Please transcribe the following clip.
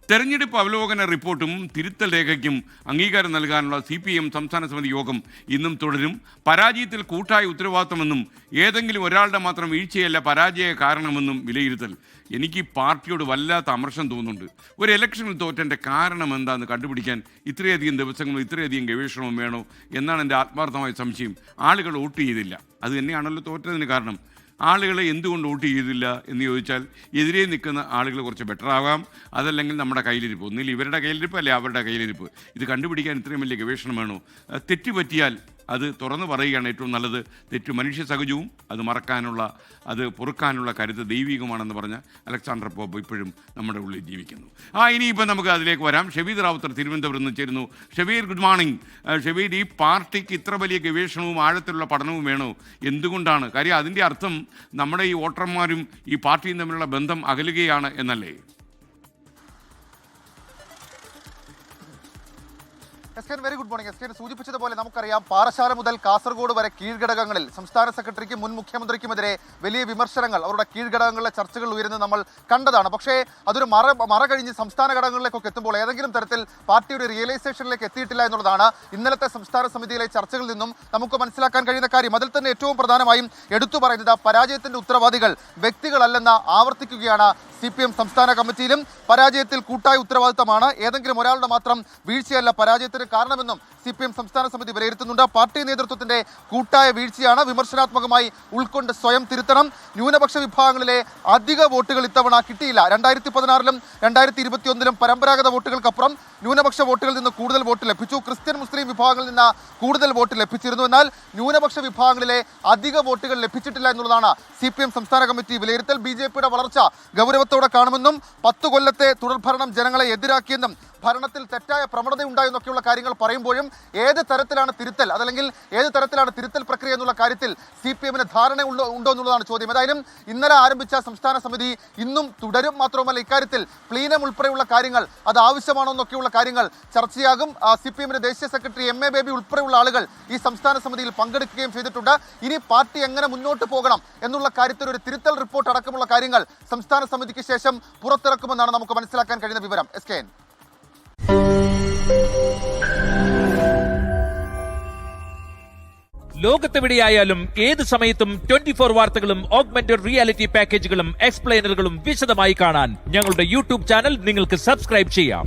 തെരഞ്ഞെടുപ്പ് അവലോകന റിപ്പോർട്ടും തിരുത്തൽ രേഖയ്ക്കും അംഗീകാരം നൽകാനുള്ള CPM സംസ്ഥാന സമിതി യോഗം ഇന്നും തുടരും. പരാജയത്തിൽ കൂട്ടായ ഉത്തരവാദിത്തമെന്നും ഏതെങ്കിലും ഒരാളുടെ മാത്രം വീഴ്ചയല്ല പരാജയ കാരണമെന്നും വിലയിരുത്തൽ. എനിക്ക് പാർട്ടിയോട് വല്ലാത്ത അമർഷം തോന്നുന്നുണ്ട്. ഒരു ഇലക്ഷനിൽ തോറ്റൻ്റെ കാരണം എന്താണെന്ന് കണ്ടുപിടിക്കാൻ ഇത്രയധികം ദിവസങ്ങളും ഇത്രയധികം ഗവേഷണവും വേണോ എന്നാണ് എൻ്റെ ആത്മാർത്ഥമായ സംശയം. ആളുകൾ വോട്ട് ചെയ്തില്ല, അത് തന്നെയാണല്ലോ തോറ്റതിന് കാരണം. ആളുകളെ എന്തുകൊണ്ട് വോട്ട് ചെയ്തില്ല എന്ന് ചോദിച്ചാൽ എതിരെ നിൽക്കുന്ന ആളുകൾ കുറച്ച് ബെറ്റർ ആകാം, അതല്ലെങ്കിൽ നമ്മുടെ കയ്യിലിരിപ്പ്. ഒന്നിൽ ഇവരുടെ കയ്യിലിരിപ്പ് അല്ലെ അവരുടെ കയ്യിലിരിപ്പ്. ഇത് കണ്ടുപിടിക്കാൻ ഇത്രയും വലിയ ഗവേഷണം വേണോ? തെറ്റുപറ്റിയാൽ അത് തുറന്നു പറയുകയാണ് ഏറ്റവും നല്ലത്. തെറ്റ് മനുഷ്യ സഹജവും അത് മറക്കാനുള്ള അത് പൊറുക്കാനുള്ള കരുത്ത് ദൈവികമാണെന്ന് പറഞ്ഞ അലക്സാണ്ടർ പോപ്പ് ഇപ്പോഴും നമ്മുടെ ഉള്ളിൽ ജീവിക്കുന്നു. ഇനിയിപ്പോൾ നമുക്ക് അതിലേക്ക് വരാം. ഷബീർ റാവുത്തർ തിരുവനന്തപുരത്ത് നിന്ന് ചേരുന്നു. Shabeer, good morning. ഷബീർ, ഈ പാർട്ടിക്ക് ഇത്ര വലിയ ഗവേഷണവും ആഴത്തിലുള്ള പഠനവും വേണോ? എന്തുകൊണ്ടാണ്? കാര്യം അതിൻ്റെ അർത്ഥം നമ്മുടെ ഈ വോട്ടർമാരും ഈ പാർട്ടിയും തമ്മിലുള്ള ബന്ധം അകലുകയാണ് എന്നല്ലേ? Very good morning. S K സൂചിപ്പിച്ചതുപോലെ നമുക്കറിയാം, പാറശാല മുതൽ കാസർഗോഡ് വരെ കീഴ്ഘടകങ്ങളിൽ സംസ്ഥാന സെക്രട്ടറിക്കും മുൻ മുഖ്യമന്ത്രിക്കുമെതിരെ വലിയ വിമർശനങ്ങൾ അവരുടെ കീഴ്ഘടകങ്ങളിലെ ചർച്ചകൾ ഉയരുന്നത് നമ്മൾ കണ്ടതാണ്. പക്ഷേ അതൊരു മറ കഴിഞ്ഞ് സംസ്ഥാന ഘടകങ്ങളിലേക്കൊക്കെ എത്തുമ്പോൾ ഏതെങ്കിലും തരത്തിൽ പാർട്ടിയുടെ റിയലൈസേഷനിലേക്ക് എത്തിയിട്ടില്ല എന്നുള്ളതാണ് ഇന്നലത്തെ സംസ്ഥാന സമിതിയിലെ ചർച്ചകളിൽ നിന്നും നമുക്ക് മനസ്സിലാക്കാൻ കഴിയുന്ന കാര്യം. അതിൽ തന്നെ ഏറ്റവും പ്രധാനമായും എടുത്തു പറയുന്നത് പരാജയത്തിന്റെ ഉത്തരവാദികൾ വ്യക്തികളല്ലെന്ന് ആവർത്തിക്കുകയാണ് CPM സംസ്ഥാന കമ്മിറ്റിയിലും. പരാജയത്തിൽ കൂട്ടായ ഉത്തരവാദിത്തമാണ്, ഏതെങ്കിലും ഒരാളുടെ മാത്രം വീഴ്ചയല്ല പരാജയത്തിന് കാരണമെന്നും CPM സംസ്ഥാന സമിതി വിലയിരുത്തുന്നുണ്ട്. പാർട്ടി നേതൃത്വത്തിന്റെ കൂട്ടായ വീഴ്ചയാണ്, വിമർശനാത്മകമായി ഉൾക്കൊണ്ട് സ്വയം തിരുത്തണം. ന്യൂനപക്ഷ വിഭാഗങ്ങളിലെ അധിക വോട്ടുകൾ ഇത്തവണ കിട്ടിയില്ല. 2016-ലും 2021-ലും പരമ്പരാഗത വോട്ടുകൾക്കപ്പുറം ന്യൂനപക്ഷ വോട്ടുകളിൽ നിന്ന് കൂടുതൽ വോട്ട് ലഭിച്ചു. ക്രിസ്ത്യൻ മുസ്ലിം വിഭാഗങ്ങളിൽ നിന്ന് കൂടുതൽ വോട്ട് ലഭിച്ചിരുന്നു. എന്നാൽ ന്യൂനപക്ഷ വിഭാഗങ്ങളിലെ അധിക വോട്ടുകൾ ലഭിച്ചിട്ടില്ല എന്നുള്ളതാണ് CPM സംസ്ഥാന കമ്മിറ്റി വിലയിരുത്തൽ. BJPയുടെ വളർച്ച ഗൗരവത്തോടെ കാണുമെന്നും 10 കൊല്ലത്തെ തുടർഭരണം ജനങ്ങളെ എതിരാക്കിയെന്നും ഭരണത്തിൽ തെറ്റായ പ്രവണത ഉണ്ടായെന്നൊക്കെയുള്ള കാര്യങ്ങൾ പറയുമ്പോഴും ഏത് തരത്തിലാണ് തിരുത്തൽ, അതല്ലെങ്കിൽ ഏത് തരത്തിലാണ് തിരുത്തൽ പ്രക്രിയ എന്നുള്ള കാര്യത്തിൽ CPMന് ധാരണ ഉണ്ടോ എന്നുള്ളതാണ് ചോദ്യം. ഏതായാലും ഇന്നലെ ആരംഭിച്ച സംസ്ഥാന സമിതി ഇന്നും തുടരും. മാത്രവുമല്ല, ഇക്കാര്യത്തിൽ പ്ലീനം ഉൾപ്പെടെയുള്ള കാര്യങ്ങൾ അത് ആവശ്യമാണോ എന്നൊക്കെയുള്ള കാര്യങ്ങൾ ചർച്ചയാകും. CPMന്റെ ദേശീയ സെക്രട്ടറി MA ബേബി ഉൾപ്പെടെയുള്ള ആളുകൾ ഈ സംസ്ഥാന സമിതിയിൽ പങ്കെടുക്കുകയും ചെയ്തിട്ടുണ്ട്. ഇനി പാർട്ടി എങ്ങനെ മുന്നോട്ട് പോകണം എന്നുള്ള കാര്യത്തിൽ ഒരു തിരുത്തൽ റിപ്പോർട്ട് അടക്കമുള്ള കാര്യങ്ങൾ സംസ്ഥാന സമിതിക്ക് ശേഷം പുറത്തിറക്കുമെന്നാണ് നമുക്ക് മനസ്സിലാക്കാൻ കഴിയുന്ന വിവരം. SKN. ലോകത്തെവിടെയായാലും ഏത് സമയത്തും 24 വാർത്തകളും ഓഗ്മെന്റഡ് റിയാലിറ്റി പാക്കേജുകളും എക്സ്പ്ലെയിനറുകളും വിശദമായി കാണാൻ ഞങ്ങളുടെ YouTube ചാനൽ നിങ്ങൾക്ക് സബ്സ്ക്രൈബ് ചെയ്യാം.